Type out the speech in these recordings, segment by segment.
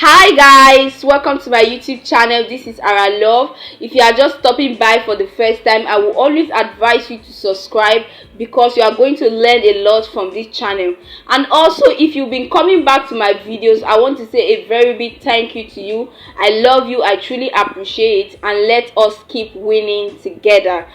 Hi guys, welcome to my YouTube channel. This is Ara Love. If you are just stopping by for the first time, I will always advise you to subscribe because you are going to learn a lot from this channel. And also, if you've been coming back to my videos, I want to say a very big thank you to you. I love you, I truly appreciate it, and let us keep winning together.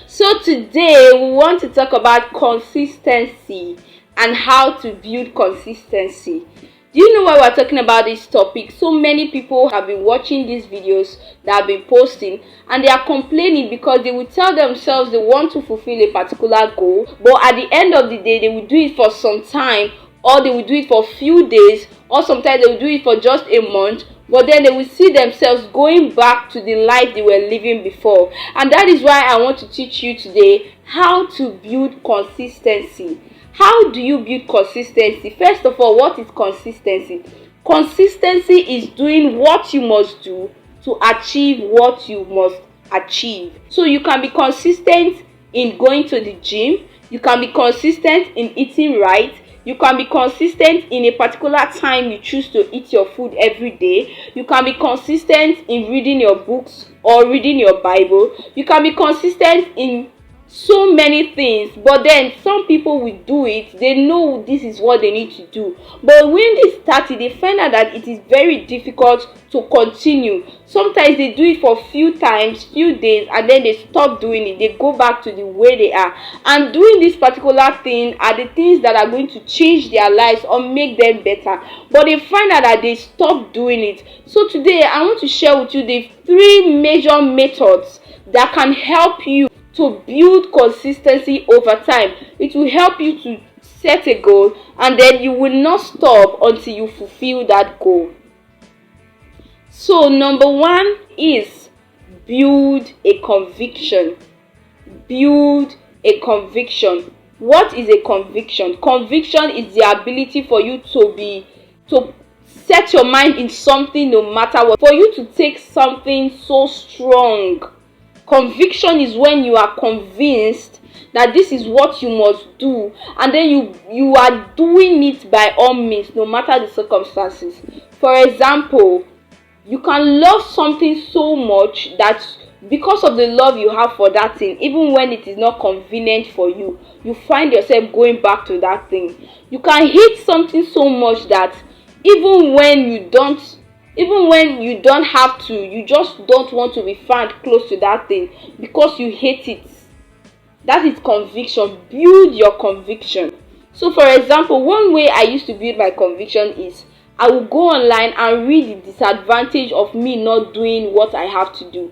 So today we want to talk about consistency and how to build consistency. Do you know why we're talking about this topic? So many people have been watching these videos that I've been posting, and they are complaining because they will tell themselves they want to fulfill a particular goal, but at the end of the day they will do it for some time, or they will do it for a few days, or sometimes they will do it for just a month, but then they will see themselves going back to the life they were living before. And that is why I want to teach you today how to build consistency. How do you build consistency? First of all, what is consistency? Consistency is doing what you must do to achieve what you must achieve. So you can be consistent in going to the gym, you can be consistent in eating right, you can be consistent in a particular time you choose to eat your food every day. You can be consistent in reading your books or reading your Bible. You can be consistent in so many things, but then some people will do it, they know this is what they need to do, but when they start it, they find out that it is very difficult to continue. Sometimes they do it for few times, few days, and then they stop doing it, they go back to the way they are. And doing this particular thing are the things that are going to change their lives or make them better, but they find out that they stop doing it. So today I want to share with you the 3 major methods that can help you to build consistency over time. It will help you to set a goal, and then you will not stop until you fulfill that goal. So number 1 is build a conviction. Build a conviction. What is a conviction? Conviction is the ability for you to set your mind in something no matter what, for you to take something so strong. Conviction is when you are convinced that this is what you must do, and then you are doing it by all means, no matter the circumstances. For example, you can love something so much that because of the love you have for that thing, even when it is not convenient for you, you find yourself going back to that thing. You can hate something so much that even when you don't have to, you just don't want to be found close to that thing because you hate it. That is conviction. Build your conviction. So for example, one way I used to build my conviction is I will go online and read the disadvantage of me not doing what I have to do.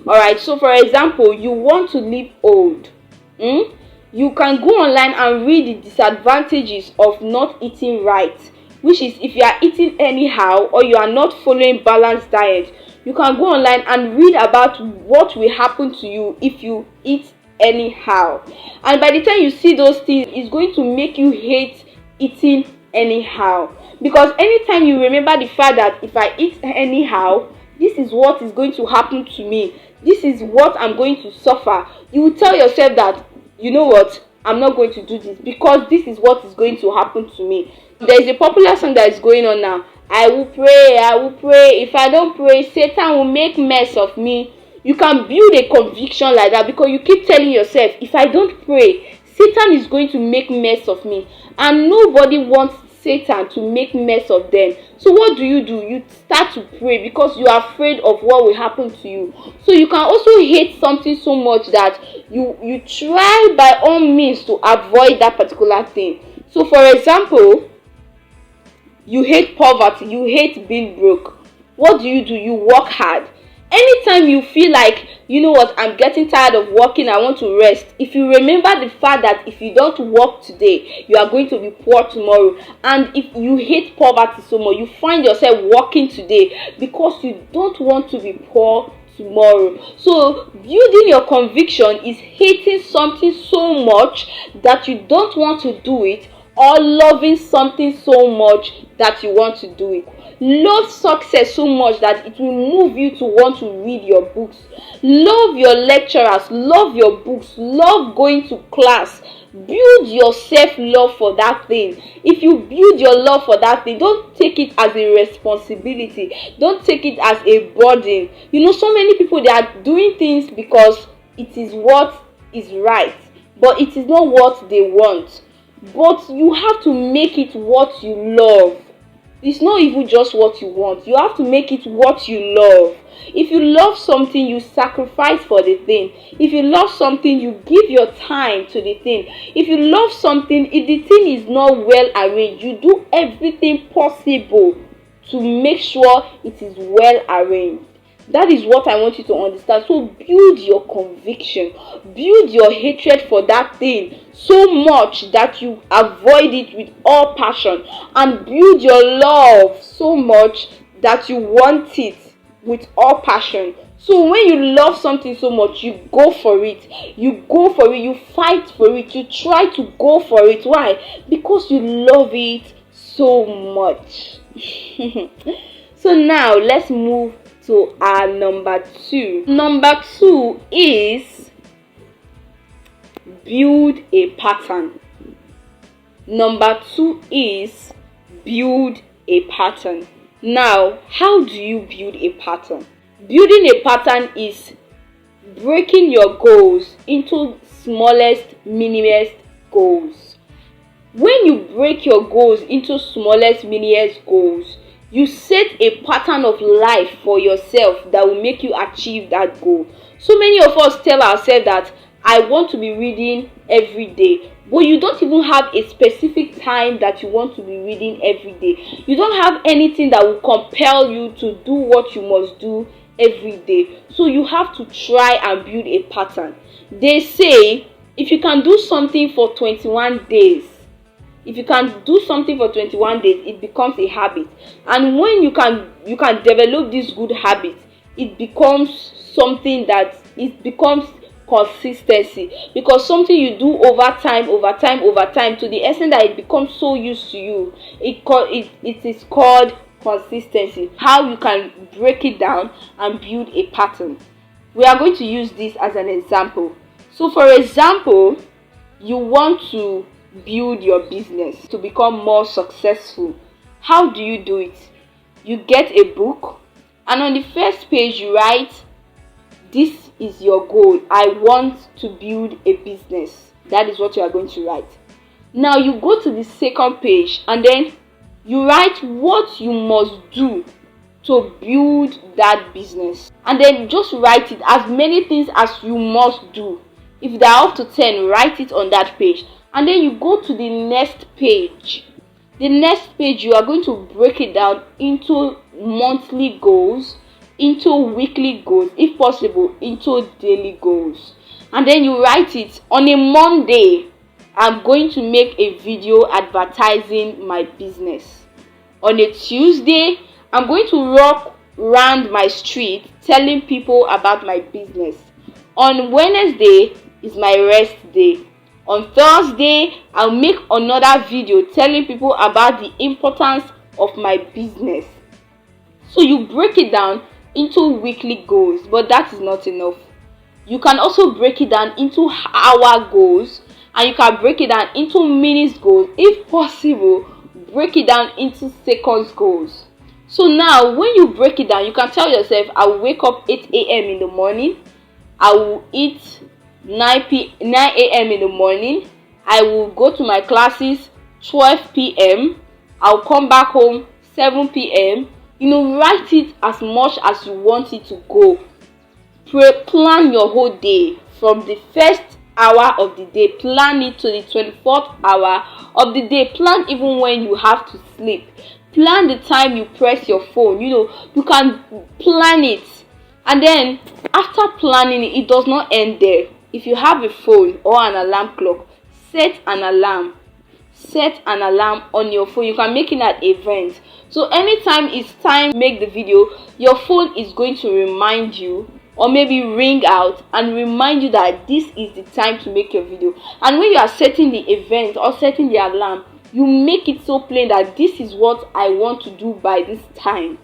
Alright, so for example, you want to live old. You can go online and read the disadvantages of not eating right, which is if you are eating anyhow or you are not following balanced diet. You can go online and read about what will happen to you if you eat anyhow, and by the time you see those things, it's going to make you hate eating anyhow, because anytime you remember the fact that if I eat anyhow, this is what is going to happen to me, this is what I'm going to suffer, you will tell yourself that, you know what, I'm not going to do this because this is what is going to happen to me. There is a popular song that is going on now. I will pray, I will pray. If I don't pray, Satan will make mess of me. You can build a conviction like that because you keep telling yourself, if I don't pray, Satan is going to make mess of me. And nobody wants Satan to make mess of them. So what do? You start to pray because you are afraid of what will happen to you. So you can also hate something so much that you try by all means to avoid that particular thing. So for example, you hate poverty, you hate being broke. What do? You work hard. Anytime you feel like, you know what, I'm getting tired of working, I want to rest. If you remember the fact that if you don't work today, you are going to be poor tomorrow. And if you hate poverty so much, you find yourself working today because you don't want to be poor tomorrow. So building your conviction is hating something so much that you don't want to do it, or loving something so much that you want to do it. Love success so much that it will move you to want to read your books. Love your lecturers, love your books, love going to class, Build your self-love for that thing. If you build your love for that thing, don't take it as a responsibility. Don't take it as a burden. So many people, they are doing things because it is what is right, but it is not what they want. But you have to make it what you love. It's not even just what you want. You have to make it what you love. If you love something, you sacrifice for the thing. If you love something, you give your time to the thing. If you love something, if the thing is not well arranged, you do everything possible to make sure it is well arranged. That is what I want you to understand. So build your conviction, build your hatred for that thing so much that you avoid it with all passion, and build your love so much that you want it with all passion. So when you love something so much, you go for it. You go for it. You fight for it. You try to go for it. Why? Because you love it so much. So now let's move to our number 2. Number 2 is build a pattern. Number 2 is build a pattern. Now, how do you build a pattern? Building a pattern is breaking your goals into smallest, minimest goals. When you break your goals into smallest, minimest goals, you set a pattern of life for yourself that will make you achieve that goal. So many of us tell ourselves that I want to be reading every day, but you don't even have a specific time that you want to be reading every day. You don't have anything that will compel you to do what you must do every day. So you have to try and build a pattern. They say if you can do something for 21 days, if you can do something for 21 days, it becomes a habit. And when you can develop this good habit, it becomes something that it becomes consistency, because something you do over time to the extent that it becomes so used to you, it is called consistency. How you can break it down and build a pattern. We are going to use this as an example. So for example, you want to build your business to become more successful. How do you do it? You get a book, and on the first page you write, this is your goal. I want to build a business. That is what you are going to write. Now you go to the second page, and then you write what you must do to build that business, and then just write it, as many things as you must do. If there are up to 10, write it on that page. And then you go to the next page. The next page, you are going to break it down into monthly goals, into weekly goals, if possible into daily goals. And then you write it, on a Monday, I'm going to make a video advertising my business. On a Tuesday, I'm going to walk around my street telling people about my business. On Wednesday is my rest day. On Thursday, I'll make another video telling people about the importance of my business. So you break it down into weekly goals, but that is not enough. You can also break it down into hour goals, and you can break it down into minutes goals. If possible, break it down into seconds goals. So now when you break it down, you can tell yourself, I will wake up 8 a.m. in the morning. I will eat 9 a.m. in the morning. I will go to my classes 12 p.m. I'll come back home 7 p.m. Write it as much as you want it to go. Plan your whole day from the first hour of the day. Plan it to the 24th hour of the day. Plan even when you have to sleep. Plan the time you press your phone. You can plan it. And then after planning it, it does not end there. If you have a phone or an alarm clock, set an alarm. Set an alarm on your phone. You can make it an event. So anytime it's time to make the video, your phone is going to remind you, or maybe ring out and remind you that this is the time to make your video. And when you are setting the event or setting the alarm, you make it so plain that this is what I want to do by this time.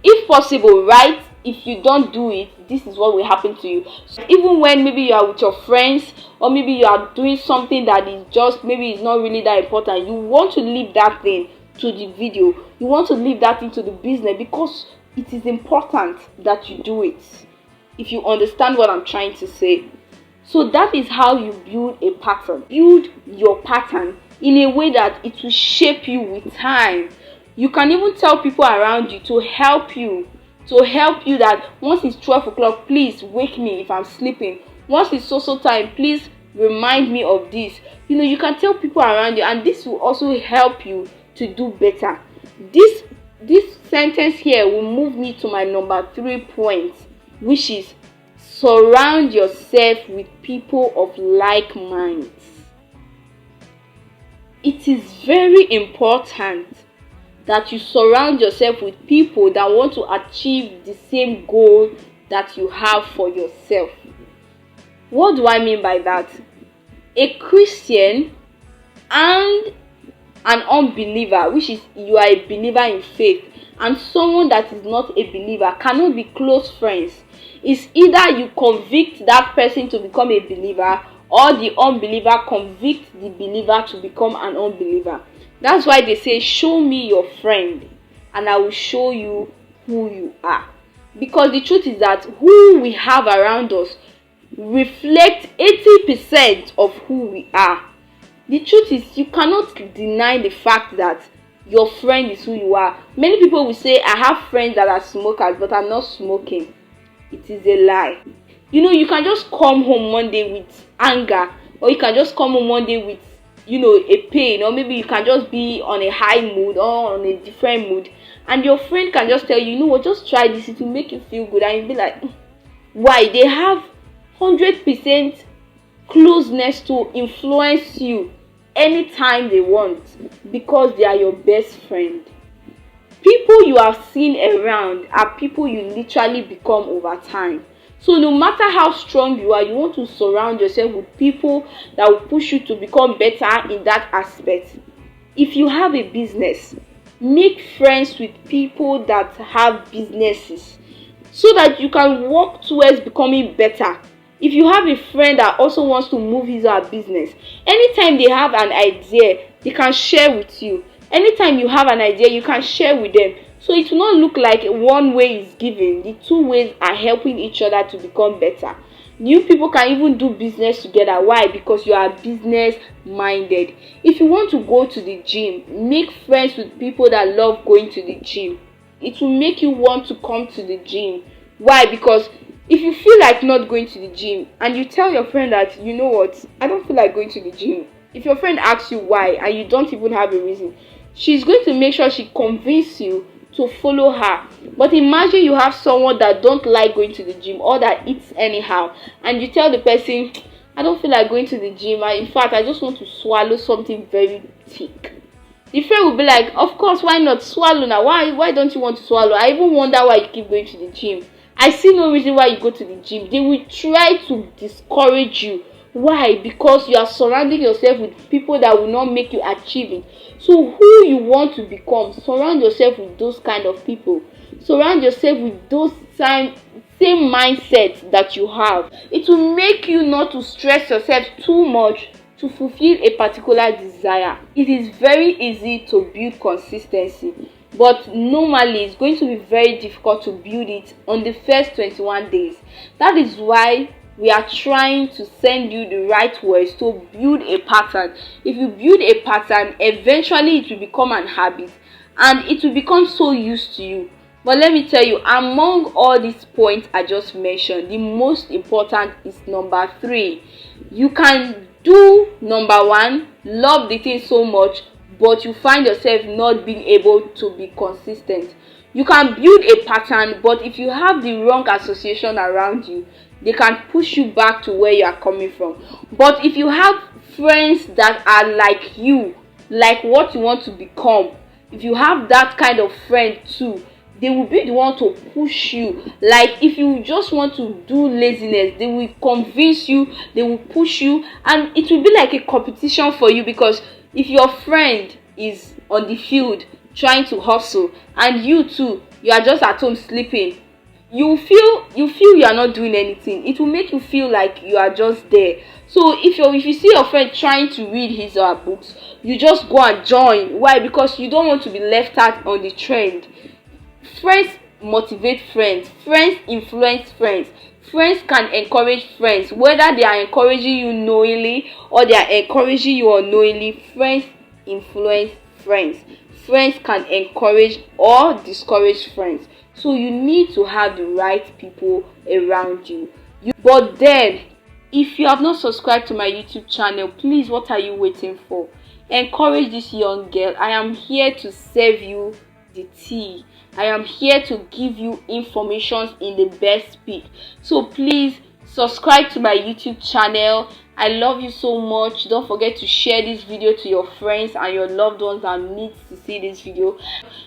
If possible, write if you don't do it, this is what will happen to you. So even when maybe you are with your friends, or maybe you are doing something that is just, maybe it's not really that important, you want to leave that thing to the video, you want to leave that into the business, because it is important that you do it, if you understand what I'm trying to say. So that is how you build a pattern. Build your pattern in a way that it will shape you with time. You can even tell people around you to help you that once it's 12 o'clock, please wake me if I'm sleeping. Once it's so time, please remind me of this. You can tell people around you, and this will also help you to do better. This sentence here will move me to my number 3 point, which is surround yourself with people of like minds. It is very important that you surround yourself with people that want to achieve the same goal that you have for yourself. What do I mean by that? A Christian and an unbeliever, which is you are a believer in faith, and someone that is not a believer cannot be close friends. It's either you convict that person to become a believer, or the unbeliever convict the believer to become an unbeliever. That's why they say, show me your friend and I will show you who you are. Because the truth is that who we have around us reflects 80% of who we are. The truth is, you cannot deny the fact that your friend is who you are. Many people will say, I have friends that are smokers, but I'm not smoking. It is a lie. You can just come home one day with anger, or you can just come home one day with a pain, or maybe you can just be on a high mood or on a different mood, and your friend can just tell you, what, just try this, it will make you feel good. And you'll be like, why? They have 100% closeness to influence you anytime they want, because they are your best friend. People you have seen around are people you literally become over time. So no matter how strong you are, you want to surround yourself with people that will push you to become better in that aspect. If you have a business, make friends with people that have businesses, so that you can work towards becoming better. If you have a friend that also wants to move his or her business, anytime they have an idea, they can share with you. Anytime you have an idea, you can share with them. So it will not look like one way is given. The two ways are helping each other to become better. New people can even do business together. Why? Because you are business minded. If you want to go to the gym, make friends with people that love going to the gym. It will make you want to come to the gym. Why? Because if you feel like not going to the gym and you tell your friend that, you know what, I don't feel like going to the gym. If your friend asks you why and you don't even have a reason, she's going to make sure she convinces you to follow her. But imagine you have someone that don't like going to the gym, or that eats anyhow, and you tell the person, I don't feel like going to the gym, in fact I just want to swallow something very thick. The friend will be like, of course, why not swallow now? Why don't you want to swallow? I even wonder why you keep going to the gym. I see no reason why you go to the gym. They will try to discourage you. Why? Because you are surrounding yourself with people that will not make you achieve it. So who you want to become, surround yourself with those kind of people. Surround yourself with those same mindset that you have. It will make you not to stress yourself too much to fulfill a particular desire. It is very easy to build consistency, but normally it's going to be very difficult to build it on the first 21 days. That is why we are trying to send you the right words to build a pattern. If you build a pattern, eventually it will become an habit and it will become so used to you. But let me tell you, among all these points I just mentioned, the most important is number 3. You can do number 1, love the thing so much, but you find yourself not being able to be consistent. You can build a pattern, but if you have the wrong association around you, they can push you back to where you are coming from. But if you have friends that are like you, like what you want to become, if you have that kind of friend too, they will be the one to push you. Like if you just want to do laziness, they will convince you, they will push you, and it will be like a competition for you. Because if your friend is on the field trying to hustle and you too, you are just at home sleeping, you feel you are not doing anything. It will make you feel like you are just there. So if you see your friend trying to read his or her books, you just go and join. Why? Because you don't want to be left out on the trend. Friends motivate friends. Friends influence friends. Friends can encourage friends, whether they are encouraging you knowingly or they are encouraging you unknowingly. Friends influence friends. Friends can encourage or discourage friends. So you need to have the right people around you. But then, if you have not subscribed to my YouTube channel, please, what are you waiting for? Encourage this young girl. I am here to serve you the tea. I am here to give you information in the best speed. So please subscribe to my YouTube channel. I love you so much. Don't forget to share this video to your friends and your loved ones that need to see this video.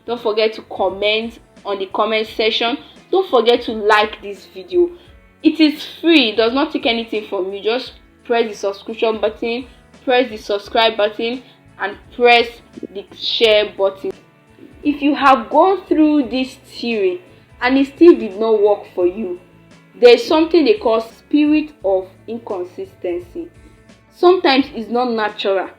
Don't forget to comment on the comment section. Don't forget to like this video. It is free. It does not take anything from you. Just press the subscription button, press the subscribe button, and press the share button. If you have gone through this theory and it still did not work for you, there is something they call spirit of inconsistency. Sometimes it's not natural.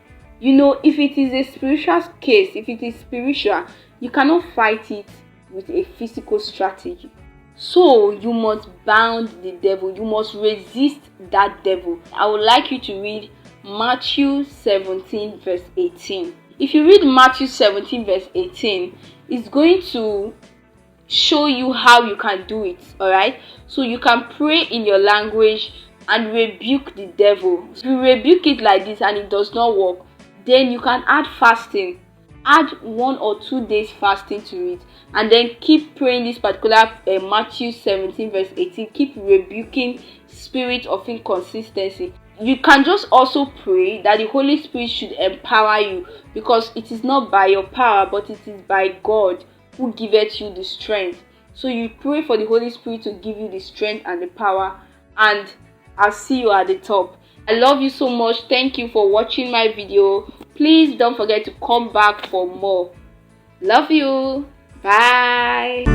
If it is a spiritual case, if it is spiritual, you cannot fight it with a physical strategy. So you must bound the devil. You must resist that devil. I would like you to read Matthew 17 verse 18. If you read Matthew 17 verse 18, it's going to show you how you can do it. Alright, so you can pray in your language and rebuke the devil. If you rebuke it like this and it does not work, then you can add fasting. Add 1 or 2 days fasting to it, and then keep praying this particular Matthew 17 verse 18. Keep rebuking spirit of inconsistency. You can just also pray that the Holy Spirit should empower you, because it is not by your power but it is by God who giveth you the strength. So you pray for the Holy Spirit to give you the strength and the power, and I'll see you at the top. I love you so much. Thank you for watching my video. Please don't forget to come back for more. Love you. Bye.